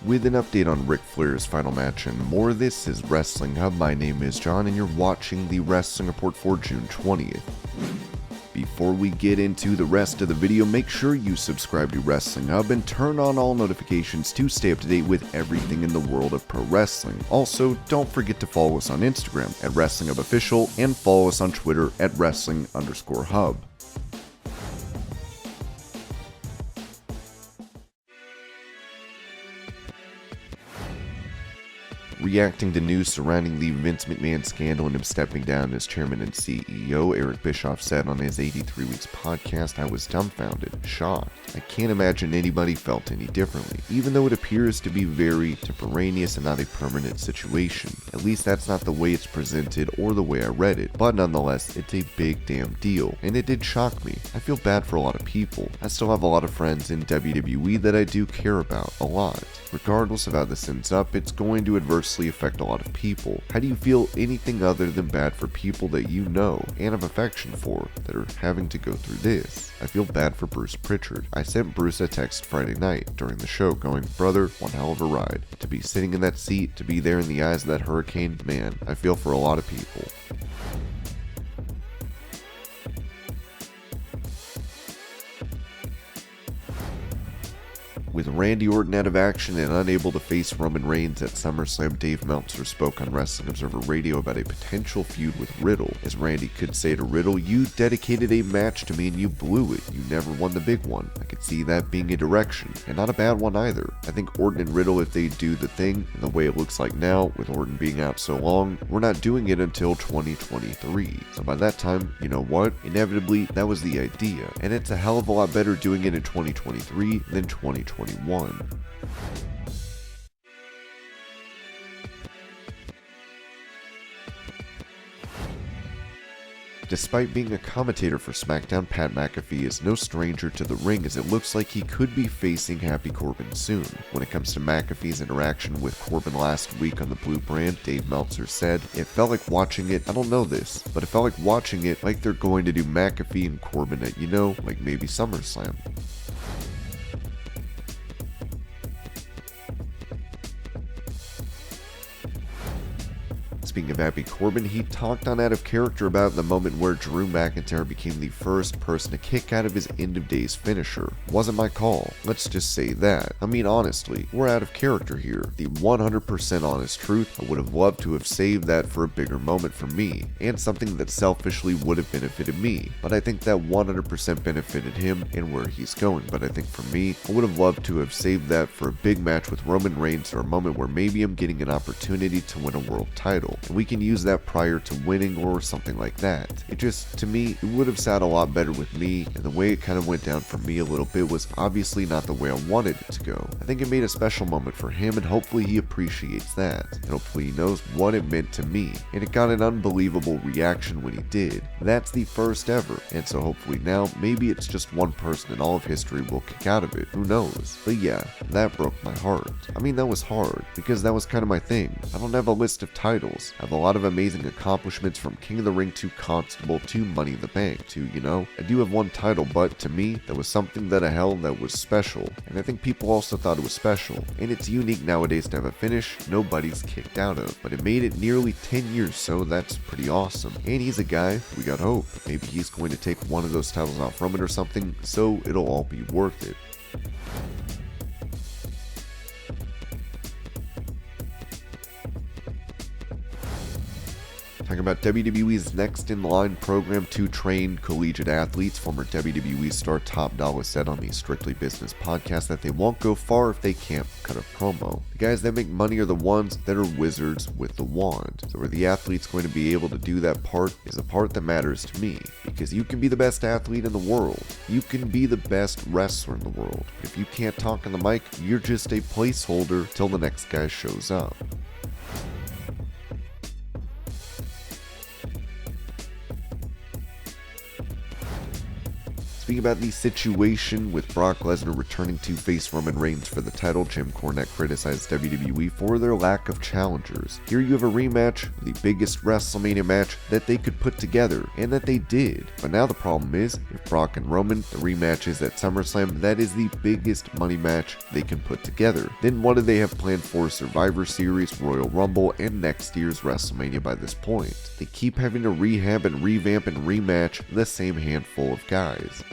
with an update on Ric Flair's final match and more. This is Wrestling Hub. My name is John and you're watching the Wrestling Report for June 20th. Before we get into the rest of the video, make sure you subscribe to Wrestling Hub and turn on all notifications to stay up to date with everything in the world of pro wrestling. Also, don't forget to follow us on Instagram at Wrestling Hub Official and follow us on Twitter at Wrestling_Hub. Reacting to news surrounding the Vince McMahon scandal and him stepping down as chairman and CEO, Eric Bischoff said on his 83 Weeks podcast, "I was dumbfounded, shocked. I can't imagine anybody felt any differently, even though it appears to be very temporaneous and not a permanent situation. At least that's not the way it's presented or the way I read it, but nonetheless, it's a big damn deal, and it did shock me. I feel bad for a lot of people. I still have a lot of friends in WWE that I do care about a lot. Regardless of how this ends up, it's going to adversely affect a lot of people. How do you feel anything other than bad for people that you know and have affection for that are having to go through this? I feel bad for Bruce Pritchard. I sent Bruce a text Friday night during the show going, brother, one hell of a ride. To be sitting in that seat, to be there in the eyes of that hurricane, man, I feel for a lot of people." With Randy Orton out of action and unable to face Roman Reigns at Summerslam, Dave Meltzer spoke on Wrestling Observer Radio about a potential feud with Riddle, as Randy could say to Riddle, "You dedicated a match to me and you blew it. You never won the big one. I could see that being a direction, and not a bad one either. I think Orton and Riddle, if they do the thing, and the way it looks like now, with Orton being out so long, we're not doing it until 2023. So by that time, you know what? Inevitably, that was the idea, and it's a hell of a lot better doing it in 2023 than 2021. Despite being a commentator for SmackDown, Pat McAfee is no stranger to the ring, as it looks like he could be facing Happy Corbin soon. When it comes to McAfee's interaction with Corbin last week on the Blue brand, Dave Meltzer said, "It felt like watching it, I don't know this, but it felt like watching it like they're going to do McAfee and Corbin at, like maybe SummerSlam." Speaking of Happy Corbin, he talked on Out of Character about the moment where Drew McIntyre became the first person to kick out of his end of days finisher. Wasn't my call. Let's just say that. I mean, honestly, we're out of character here. The 100% honest truth, I would have loved to have saved that for a bigger moment for me, and something that selfishly would have benefited me. But I think that 100% benefited him and where he's going. But I think for me, I would have loved to have saved that for a big match with Roman Reigns, or a moment where maybe I'm getting an opportunity to win a world title. And we can use that prior to winning or something like that. It just, to me, it would have sat a lot better with me, and the way it kind of went down for me a little bit was obviously not the way I wanted it to go. I think it made a special moment for him, and hopefully he appreciates that, and hopefully he knows what it meant to me, and it got an unbelievable reaction when he did. That's the first ever, and so hopefully now, maybe it's just one person in all of history will kick out of it, who knows. But yeah, that broke my heart. I mean, that was hard, because that was kind of my thing. I don't have a list of titles. I have a lot of amazing accomplishments, from King of the Ring to Constable to Money in the Bank to, I do have one title, but to me, that was something that I held that was special, and I think people also thought it was special, and it's unique nowadays to have a finish nobody's kicked out of, but it made it nearly 10 years, so that's pretty awesome. And he's a guy, we got hope. Maybe he's going to take one of those titles off Roman or something, so it'll all be worth it. Talking about WWE's Next in Line program to train collegiate athletes, former WWE star Top Dollar said on the Strictly Business podcast that they won't go far if they can't cut a promo. The guys that make money are the ones that are wizards with the wand. So where the athlete's going to be able to do that part is the part that matters to me, because you can be the best athlete in the world. You can be the best wrestler in the world. If you can't talk on the mic, you're just a placeholder till the next guy shows up. Speaking about the situation with Brock Lesnar returning to face Roman Reigns for the title, Jim Cornette criticized WWE for their lack of challengers. Here you have a rematch, the biggest WrestleMania match that they could put together, and that they did. But now the problem is, if Brock and Roman, the rematch is at SummerSlam, that is the biggest money match they can put together. Then what do they have planned for Survivor Series, Royal Rumble, and next year's WrestleMania by this point? They keep having to rehab and revamp and rematch the same handful of guys.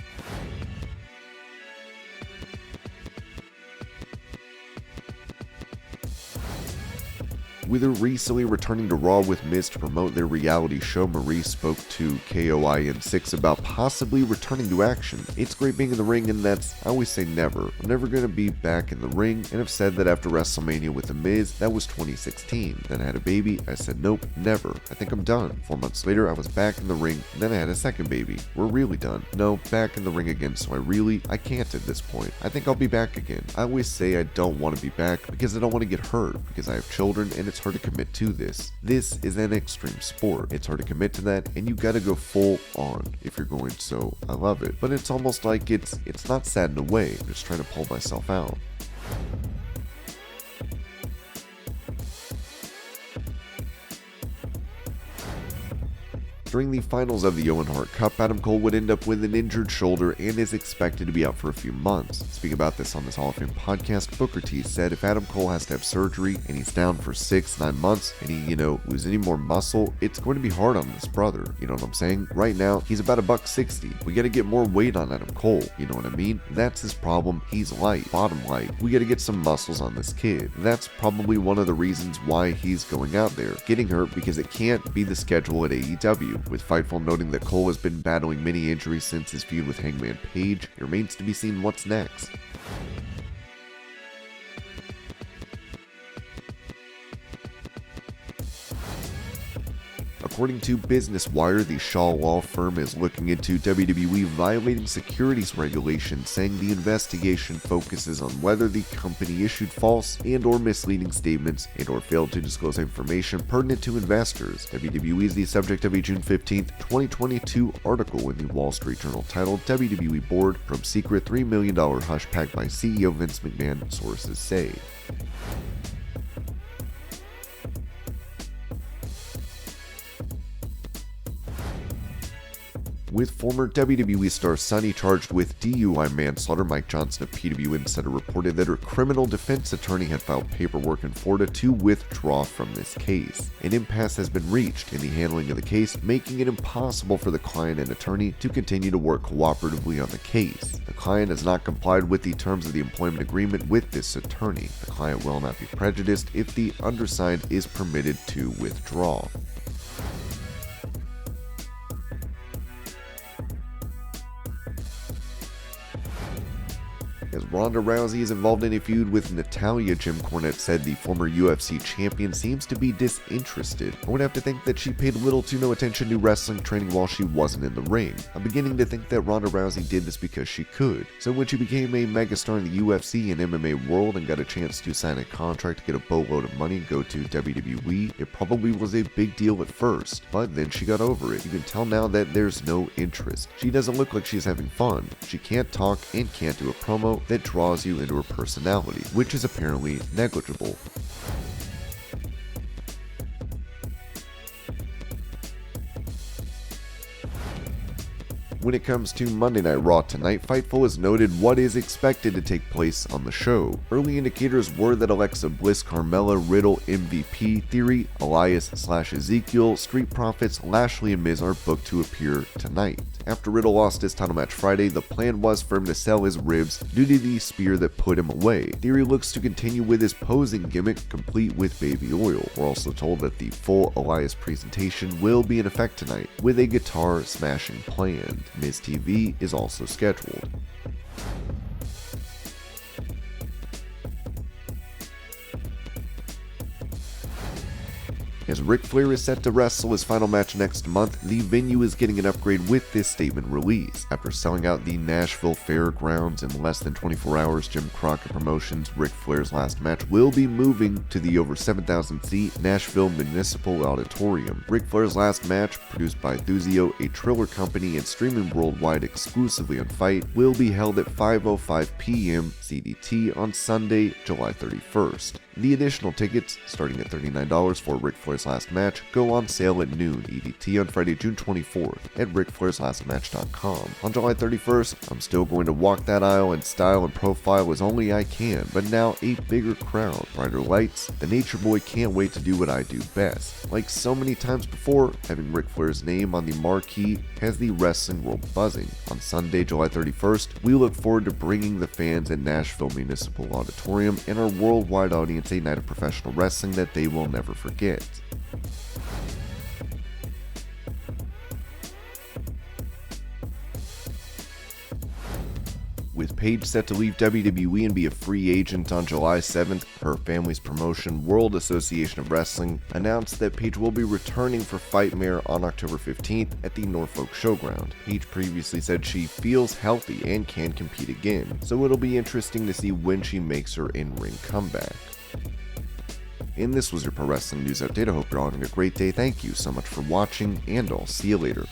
With her recently returning to Raw with Miz to promote their reality show, Maryse spoke to KOIN6 about possibly returning to action. It's great being in the ring, and I always say never. I'm never going to be back in the ring, and have said that after WrestleMania with The Miz, that was 2016. Then I had a baby, I said nope, never. I think I'm done. 4 months later, I was back in the ring, and then I had a second baby. We're really done. No, back in the ring again, so I can't at this point. I think I'll be back again. I always say I don't want to be back because I don't want to get hurt, because I have children, and it's hard to commit to this. This is an extreme sport. It's hard to commit to that, and you gotta go full on if you're going, so I love it. But it's almost like it's not sad in a way. I'm just trying to pull myself out. During the finals of the Owen Hart Cup, Adam Cole would end up with an injured shoulder and is expected to be out for a few months. Speaking about this on this Hall of Fame podcast, Booker T said if Adam Cole has to have surgery and he's down for 6-9 months and he, loses any more muscle, it's going to be hard on this brother. You know what I'm saying? Right now, he's about $160. We got to get more weight on Adam Cole. You know what I mean? That's his problem. He's light, bottom light. We got to get some muscles on this kid. That's probably one of the reasons why he's going out there, getting hurt, because it can't be the schedule at AEW. With Fightful noting that Cole has been battling many injuries since his feud with Hangman Page, it remains to be seen what's next. According to Business Wire, the Shaw law firm is looking into WWE violating securities regulations, saying the investigation focuses on whether the company issued false and/or misleading statements and/or failed to disclose information pertinent to investors. WWE is the subject of a June 15, 2022 article in the Wall Street Journal titled WWE Board Probe Secret $3 million Hush Pact by CEO Vince McMahon, sources say. With former WWE star Sunny charged with DUI manslaughter, Mike Johnson of PW Insider reported that her criminal defense attorney had filed paperwork in Florida to withdraw from this case. An impasse has been reached in the handling of the case, making it impossible for the client and attorney to continue to work cooperatively on the case. The client has not complied with the terms of the employment agreement with this attorney. The client will not be prejudiced if the undersigned is permitted to withdraw. As Ronda Rousey is involved in a feud with Natalya, Jim Cornette said the former UFC champion seems to be disinterested. I would have to think that she paid little to no attention to wrestling training while she wasn't in the ring. I'm beginning to think that Ronda Rousey did this because she could. So when she became a megastar in the UFC and MMA world and got a chance to sign a contract to get a boatload of money and go to WWE, it probably was a big deal at first, but then she got over it. You can tell now that there's no interest. She doesn't look like she's having fun. She can't talk and can't do a promo that draws you into her personality, which is apparently negligible. When it comes to Monday Night Raw tonight, Fightful has noted what is expected to take place on the show. Early indicators were that Alexa Bliss, Carmella, Riddle, MVP, Theory, Elias/Ezekiel, Street Profits, Lashley, and Miz are booked to appear tonight. After Riddle lost his title match Friday, the plan was for him to sell his ribs due to the spear that put him away. Theory looks to continue with his posing gimmick, complete with baby oil. We're also told that the full Elias presentation will be in effect tonight, with a guitar smashing planned. Miz TV is also scheduled. As Ric Flair is set to wrestle his final match next month, the venue is getting an upgrade with this statement release. After selling out the Nashville Fairgrounds in less than 24 hours, Jim Crockett Promotions' Ric Flair's last match will be moving to the over 7,000-seat Nashville Municipal Auditorium. Ric Flair's last match, produced by Thuzio, a Triller company, and streaming worldwide exclusively on Fight, will be held at 5:05 p.m. CDT on Sunday, July 31st. The additional tickets, starting at $39 for Ric Flair's last match, go on sale at noon EDT on Friday, June 24th at RicFlairsLastMatch.com. On July 31st, I'm still going to walk that aisle in style and profile as only I can, but now a bigger crowd, brighter lights. The Nature Boy can't wait to do what I do best. Like so many times before, having Ric Flair's name on the marquee has the wrestling world buzzing. On Sunday, July 31st, we look forward to bringing the fans at Nashville Municipal Auditorium and our worldwide audience a night of professional wrestling that they will never forget. With Paige set to leave WWE and be a free agent on July 7th, her family's promotion, World Association of Wrestling, announced that Paige will be returning for Fightmare on October 15th at the Norfolk Showground. Paige previously said she feels healthy and can compete again, so it'll be interesting to see when she makes her in-ring comeback. And this was your Pro Wrestling News Update. I hope you're all having a great day. Thank you so much for watching, and I'll see you later.